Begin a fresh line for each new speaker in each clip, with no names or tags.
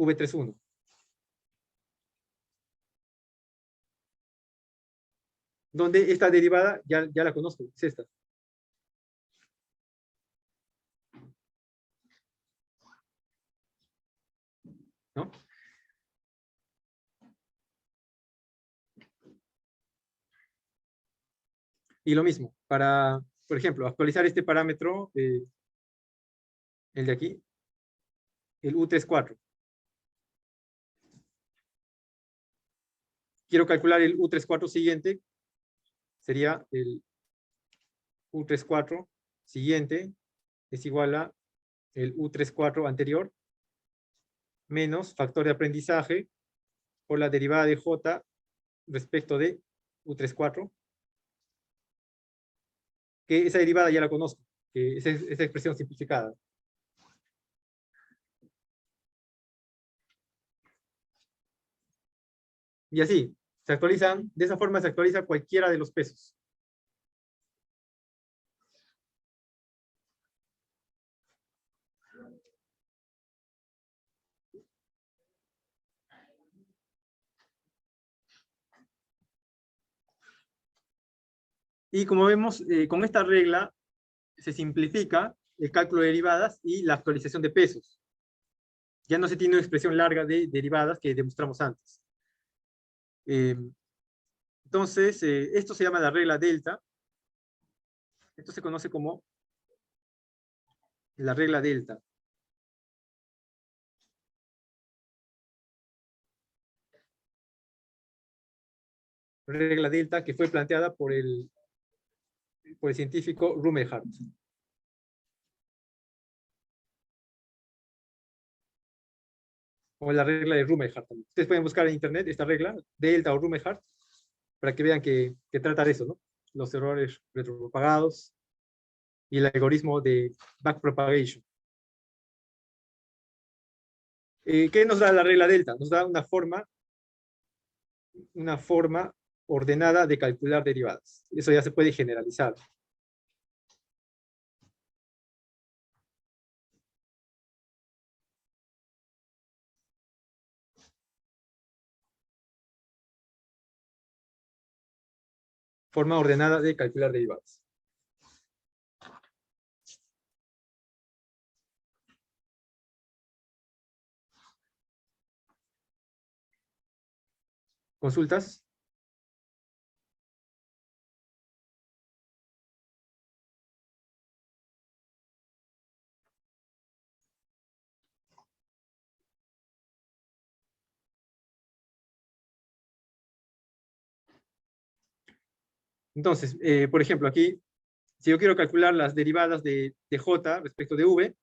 V31. Donde esta derivada ya la conozco, es esta. ¿No? Y lo mismo, para, por ejemplo, actualizar este parámetro, el de aquí, el U34. Quiero calcular el U34 siguiente, sería el U34 siguiente es igual a el U34 anterior menos factor de aprendizaje por la derivada de J respecto de U34, que esa derivada ya la conozco, que es esa expresión simplificada. Y así, se actualizan, de esa forma se actualiza cualquiera de los pesos. Y como vemos, con esta regla se simplifica el cálculo de derivadas y la actualización de pesos. Ya no se tiene una expresión larga de derivadas que demostramos antes. Entonces, esto se llama la regla delta. Esto se conoce como la regla delta. Regla delta que fue planteada por el científico Rumelhart. O la regla de Rumelhart también. Ustedes pueden buscar en internet esta regla, delta o Rumelhart, para que vean que trata de eso, ¿no? Los errores retropropagados y el algoritmo de backpropagation. ¿Qué nos da la regla delta? Nos da una forma ordenada de calcular derivadas. Eso ya se puede generalizar. Forma ordenada de calcular derivadas. ¿Consultas? Entonces, por ejemplo, aquí, si yo quiero calcular las derivadas de J respecto de V,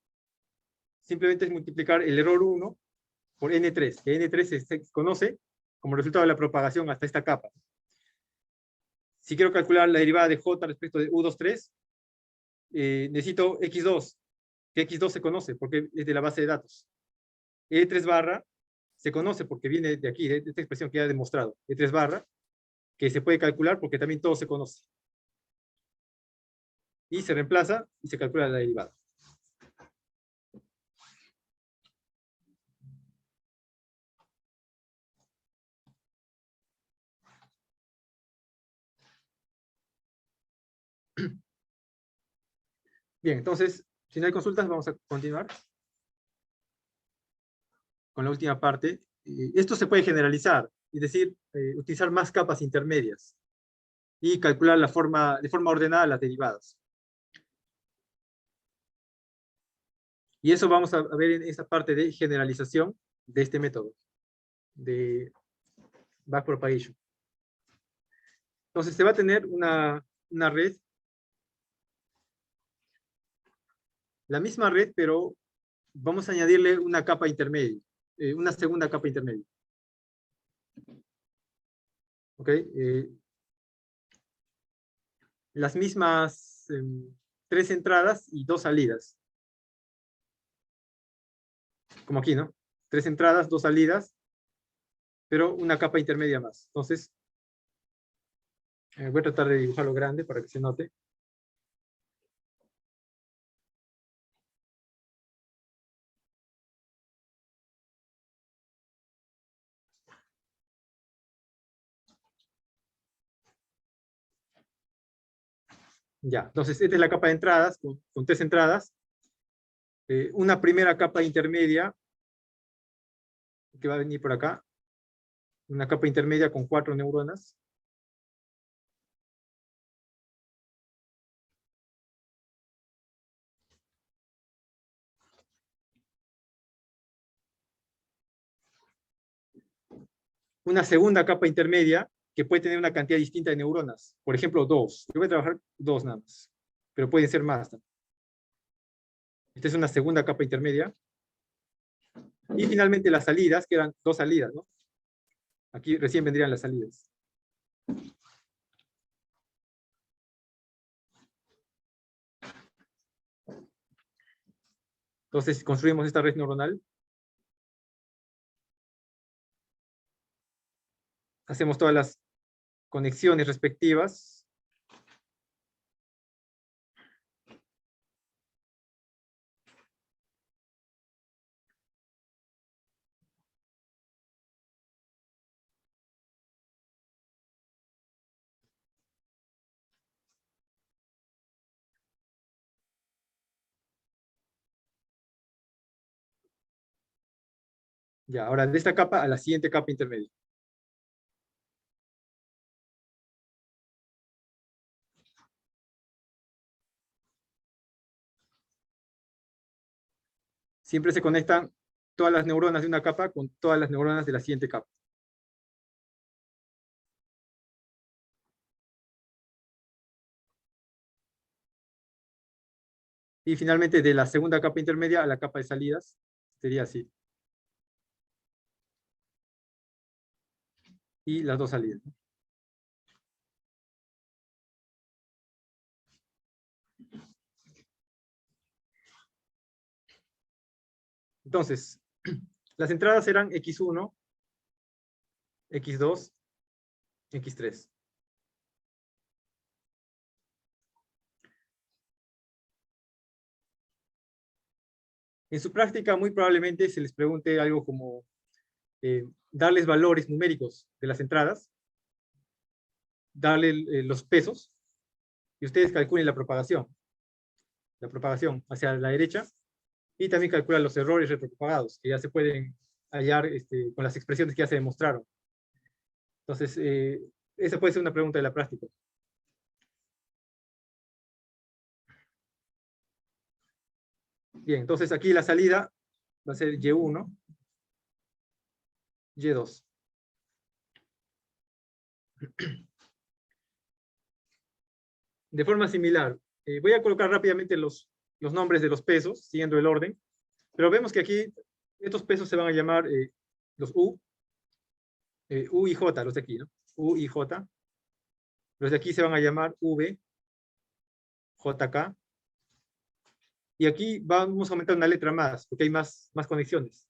simplemente es multiplicar el error 1 por N3, que N3 se conoce como resultado de la propagación hasta esta capa. Si quiero calcular la derivada de J respecto de U23, necesito X2, que X2 se conoce porque es de la base de datos. E3 barra se conoce porque viene de aquí, de esta expresión que ya he demostrado. E3 barra, que se puede calcular porque también todo se conoce. Y se reemplaza y se calcula la derivada. Bien, entonces, si no hay consultas, vamos a continuar con la última parte. Esto se puede generalizar, es decir, utilizar más capas intermedias y calcular de forma ordenada las derivadas. Y eso vamos a ver en esa parte de generalización de este método de backpropagation. Entonces se va a tener una red, la misma red, pero vamos a añadirle una capa intermedia, una segunda capa intermedia. ¿Ok? Las mismas 3 entradas y 2 salidas. Como aquí, ¿no? 3 entradas, 2 salidas, pero una capa intermedia más. Entonces, voy a tratar de dibujarlo grande para que se note. Ya, entonces esta es la capa de entradas, con 3 entradas. Una primera capa intermedia, que va a venir por acá. Una capa intermedia con 4 neuronas. Una segunda capa intermedia, que puede tener una cantidad distinta de neuronas. Por ejemplo, 2. Yo voy a trabajar 2 nada más, pero pueden ser más también. Esta es una segunda capa intermedia. Y finalmente las salidas, que eran 2 salidas, ¿no? Aquí recién vendrían las salidas. Entonces, construimos esta red neuronal. Hacemos todas las conexiones respectivas. Ya, ahora de esta capa a la siguiente capa intermedia. Siempre se conectan todas las neuronas de una capa con todas las neuronas de la siguiente capa. Y finalmente de la segunda capa intermedia a la capa de salidas, sería así. Y las 2 salidas. Entonces, las entradas eran X1, X2, X3. En su práctica, muy probablemente se les pregunte algo como darles valores numéricos de las entradas, darle los pesos, y ustedes calculen la propagación hacia la derecha, y también calculan los errores retropropagados, que ya se pueden hallar con las expresiones que ya se demostraron. Entonces, esa puede ser una pregunta de la práctica. Bien, entonces aquí la salida va a ser Y1, Y2. De forma similar, voy a colocar rápidamente los nombres de los pesos, siguiendo el orden, pero vemos que aquí estos pesos se van a llamar los U y J, los de aquí, ¿no? U y J. Los de aquí se van a llamar V, JK. Y aquí vamos a aumentar una letra más, porque hay más conexiones.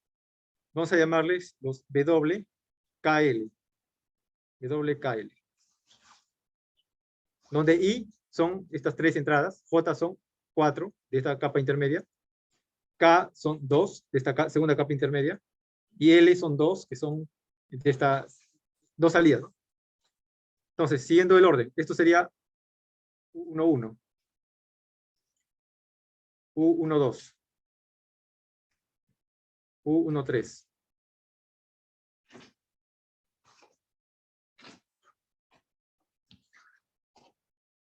Vamos a llamarles los WKL. WKL. Donde I son estas 3 entradas, J son 4 de esta capa intermedia, K son 2 de esta segunda capa intermedia, y L son 2, que son de estas 2 salidas, ¿no? Entonces, siguiendo el orden, esto sería U11, U12, U13.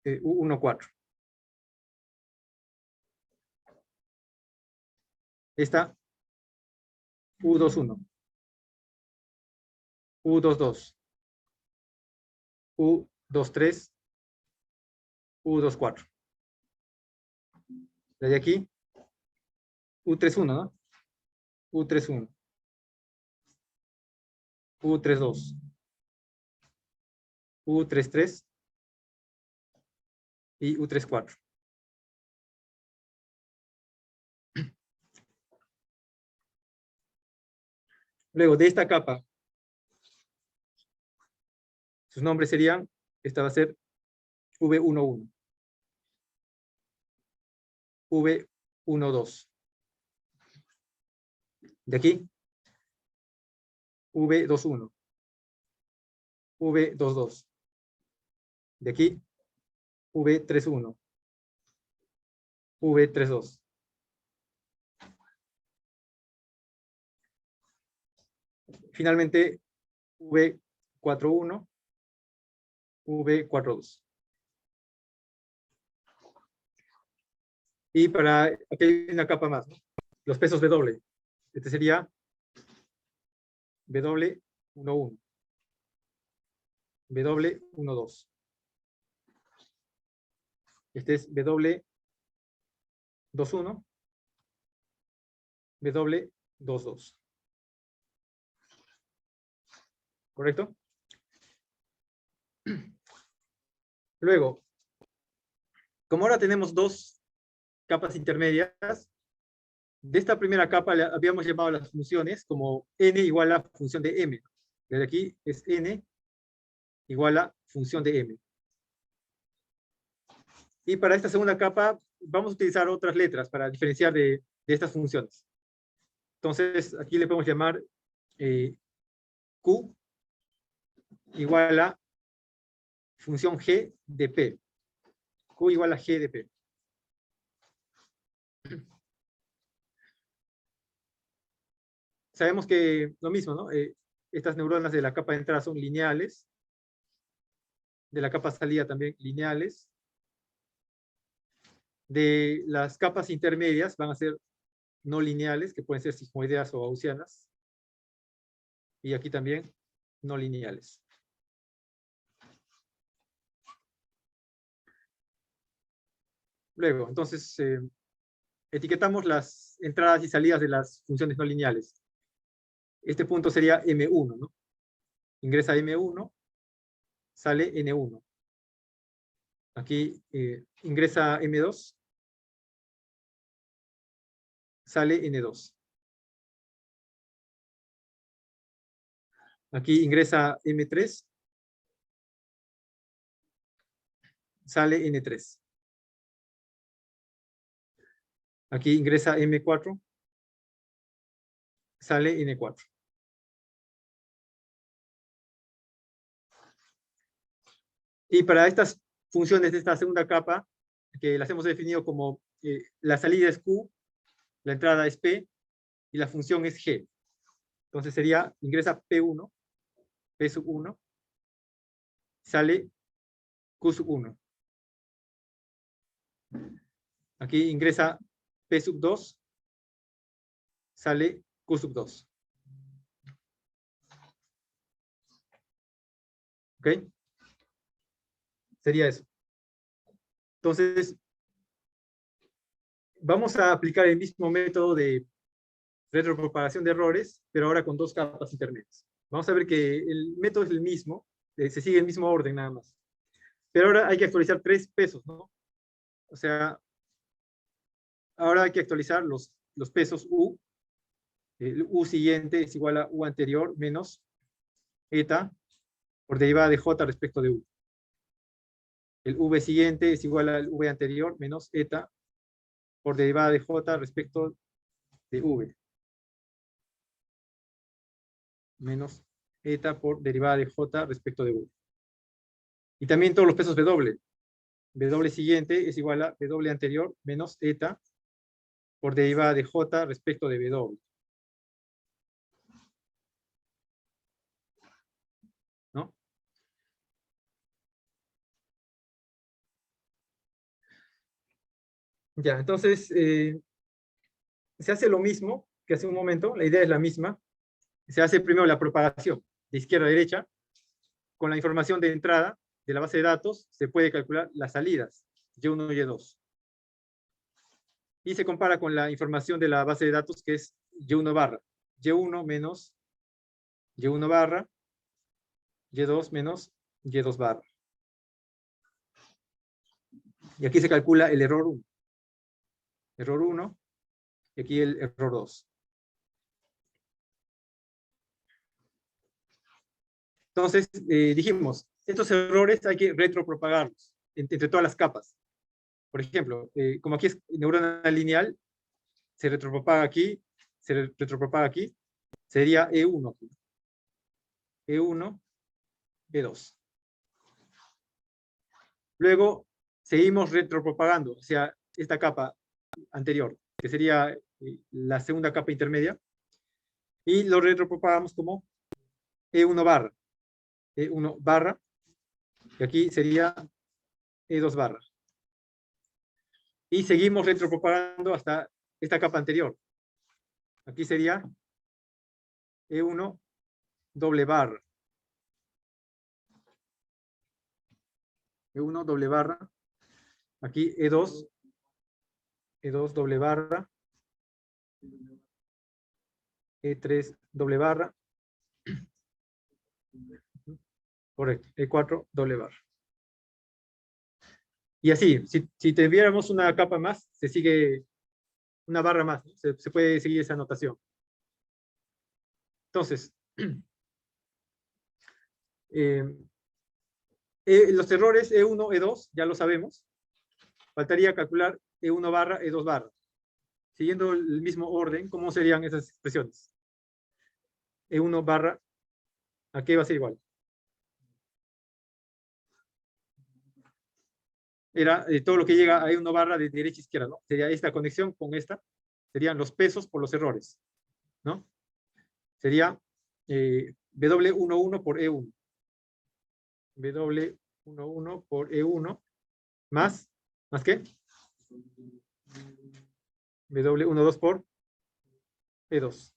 U14. Esta, U21, U22, U23, U24. De aquí, U31, ¿no? U31, U32, U33 y U34. Luego, de esta capa, sus nombres serían, esta va a ser V11, V12. De aquí, V21, V22. De aquí, V31, V32. Finalmente, V41, V42. Y para, aquí hay una capa más, ¿no? Los pesos W. Este sería W11, W12. Este es W21, W22. ¿Correcto? Luego, como ahora tenemos dos capas intermedias, de esta primera capa le habíamos llamado las funciones como n igual a función de m. Desde aquí es n igual a función de m. Y para esta segunda capa vamos a utilizar otras letras para diferenciar de estas funciones. Entonces, aquí le podemos llamar q igual a función g de p. Q igual a g de p. Sabemos que lo mismo, ¿no? Estas neuronas de la capa de entrada son lineales, de la capa salida también lineales. De las capas intermedias van a ser no lineales, que pueden ser sigmoideas o gaussianas. Y aquí también no lineales. Luego, entonces, etiquetamos las entradas y salidas de las funciones no lineales. Este punto sería M1, ¿no? Ingresa M1, sale N1. Aquí ingresa M2, sale N2. Aquí ingresa M3, sale N3. Aquí ingresa M4, sale N4. Y para estas funciones de esta segunda capa, que las hemos definido como la salida es Q, la entrada es P, y la función es G. Entonces sería, ingresa P1, P sub 1, sale Q sub 1. Aquí ingresa P sub 2, sale Q sub 2. ¿Ok? Sería eso. Entonces, vamos a aplicar el mismo método de retropropagación de errores, pero ahora con dos capas intermedias. Vamos a ver que el método es el mismo, se sigue el mismo orden nada más. Pero ahora hay que actualizar tres pesos, ¿no? O sea, ahora hay que actualizar los pesos U. El U siguiente es igual a U anterior menos eta por derivada de J respecto de U. El V siguiente es igual al V anterior menos eta por derivada de J respecto de V. Menos eta por derivada de J respecto de V. Y también todos los pesos W. W siguiente es igual a W anterior menos eta por derivada de J respecto de W. ¿No? Ya, entonces, se hace lo mismo que hace un momento, la idea es la misma. Se hace primero la propagación de izquierda a derecha. Con la información de entrada de la base de datos, se puede calcular las salidas, Y1 y Y2. Y se compara con la información de la base de datos, que es Y1 barra. Y1 menos Y1 barra, Y2 menos Y2 barra. Y aquí se calcula el error 1. Error 1, y aquí el error 2. Entonces, dijimos, estos errores hay que retropropagarlos entre todas las capas. Por ejemplo, como aquí es neurona lineal, se retropropaga aquí, se retropropaga aquí, sería E1 aquí. E1, E2. Luego, seguimos retropropagando, o sea, esta capa anterior, que sería la segunda capa intermedia, y lo retropropagamos como E1 barra. E1 barra, y aquí sería E2 barra. Y seguimos retropropagando hasta esta capa anterior. Aquí sería E1 doble barra. E1 doble barra. Aquí E2 doble barra. E3 doble barra. Correcto. E4 doble barra. Y así, si tuviéramos una capa más, se sigue una barra más, ¿no? Se puede seguir esa notación. Entonces, los errores E1, E2, ya lo sabemos. Faltaría calcular E1 barra, E2 barra. Siguiendo el mismo orden, ¿cómo serían esas expresiones? E1 barra, ¿a qué va a ser igual? Era todo lo que llega a E1 barra de derecha a izquierda, ¿no? Sería esta conexión con esta. Serían los pesos por los errores, ¿no? Sería W11 por E1. W11 por E1 más qué? W12 por E2.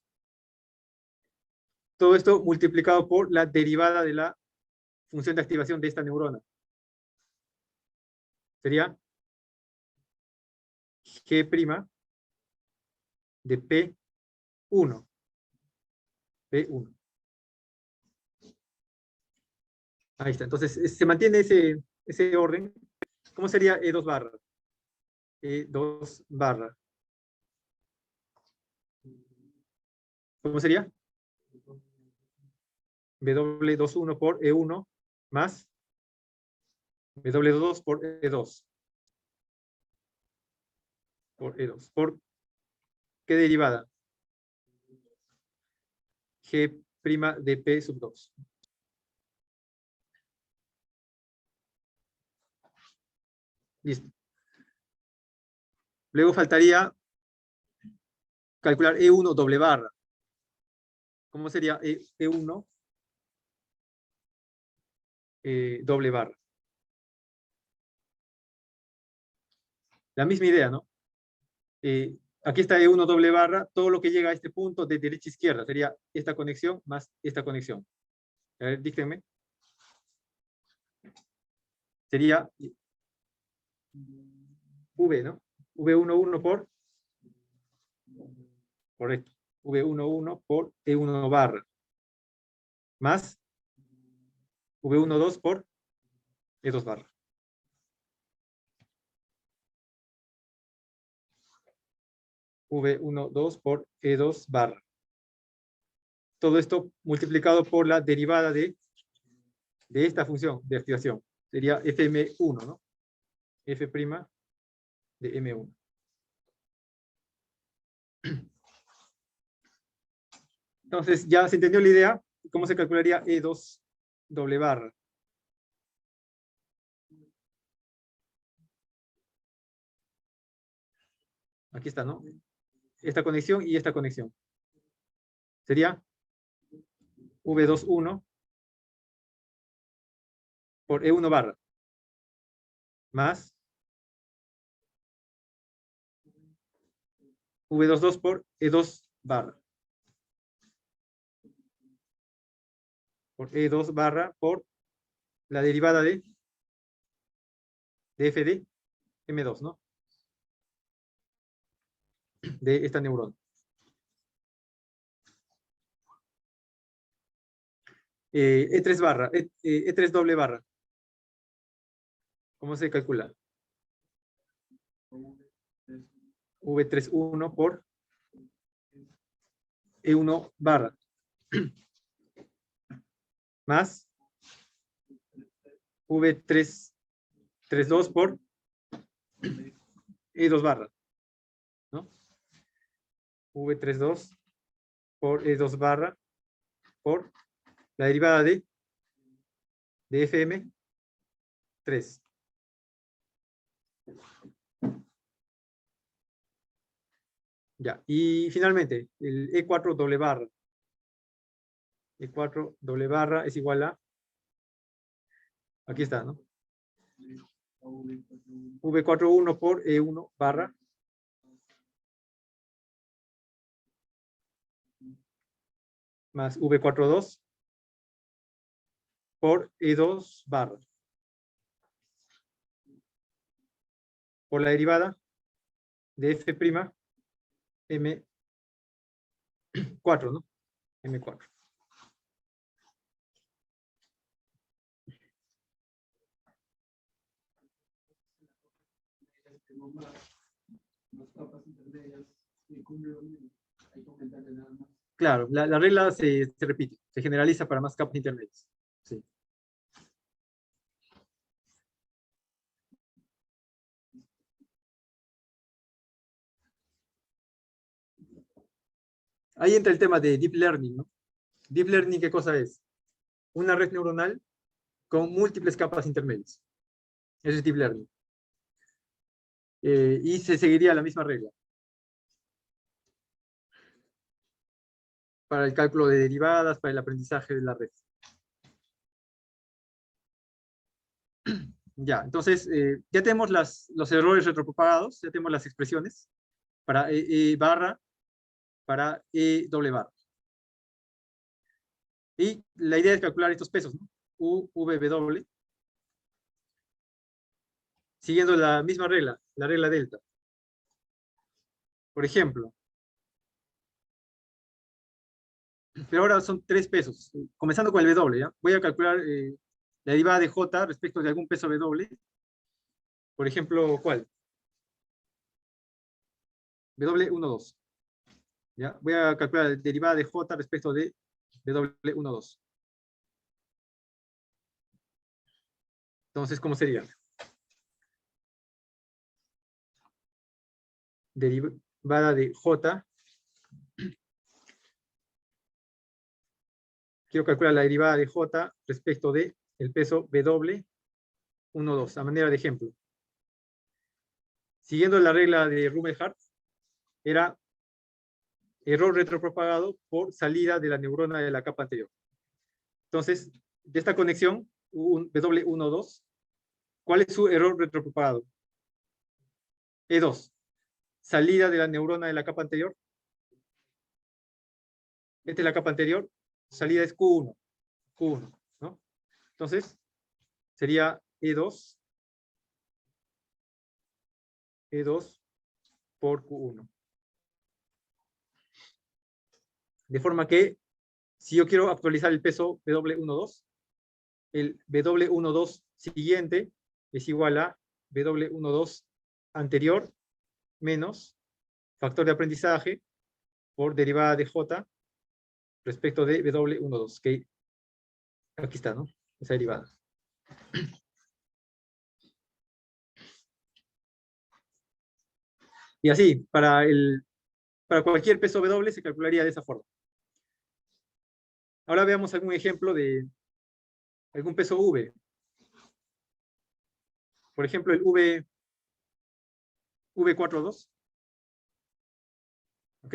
Todo esto multiplicado por la derivada de la función de activación de esta neurona. Sería G' de P1. P1. Ahí está. Entonces, se mantiene ese orden. ¿Cómo sería E2 barra? E2 barra. ¿Cómo sería? W21 por E1 más W2 por E2. Por E2. ¿Por qué derivada? G' de P sub 2. Listo. Luego faltaría calcular E1 doble barra. ¿Cómo sería E1 doble barra? La misma idea, ¿no? Aquí está E1 doble barra, todo lo que llega a este punto de derecha a izquierda sería esta conexión más esta conexión. A ver, díganme. Sería V, ¿no? V11 por, correcto, V11 por E1 barra, más V12 por E2 barra. V12 por E2 barra. Todo esto multiplicado por la derivada de esta función de activación. Sería Fm1, ¿no? F' de M1. Entonces, ya se entendió la idea. ¿Cómo se calcularía E2 doble barra? Aquí está, ¿no? Esta conexión y esta conexión. Sería V21 por E1 barra. Más V22 por E2 barra. Por E2 barra por la derivada de F de M2, ¿no? De esta neurona. E3 barra, E3 doble barra. ¿Cómo se calcula? V31 por E1 barra. Más V32 por E2 barra, ¿no? V32 por E2 barra por la derivada de FM3. Ya, y finalmente, el E4 doble barra. E4 doble barra es igual a, aquí está, ¿no? V41 por E1 barra más V42 por E2 barra. Por la derivada de F' M4, ¿no? M4. Claro, la regla se repite, se generaliza para más capas intermedias. Sí. Ahí entra el tema de Deep Learning, ¿no? Deep Learning, ¿qué cosa es? Una red neuronal con múltiples capas intermedias. Eso es Deep Learning. Y se seguiría la misma regla para el cálculo de derivadas, para el aprendizaje de la red. Ya, entonces, ya tenemos los errores retropropagados, ya tenemos las expresiones para E barra, para E doble barra. Y la idea es calcular estos pesos, ¿no? U, V, W, siguiendo la misma regla, la regla delta. Por ejemplo, pero ahora son 3 pesos, comenzando con el W, ¿ya? Voy a calcular la derivada de J respecto de algún peso W. Por ejemplo, ¿cuál? W12. ¿Ya? Voy a calcular la derivada de J respecto de W12. Entonces, ¿cómo sería? Derivada de J. Quiero calcular la derivada de J respecto de el peso W12, a manera de ejemplo. Siguiendo la regla de Rumelhart, era error retropropagado por salida de la neurona de la capa anterior. Entonces, de esta conexión, W12, ¿cuál es su error retropropagado? E2, salida de la neurona de la capa anterior. Esta es la capa anterior, salida es Q1, ¿no? Entonces, sería E2 por Q1. De forma que, si yo quiero actualizar el peso W12, el W12 siguiente es igual a W12 anterior menos factor de aprendizaje por derivada de J respecto de W12, que aquí está, ¿no? Esa derivada. Y así, para cualquier peso W se calcularía de esa forma. Ahora veamos algún ejemplo de algún peso V. Por ejemplo, el V42. ¿Ok?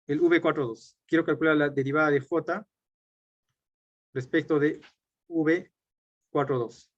El V42. Quiero calcular la derivada de J respecto de V42.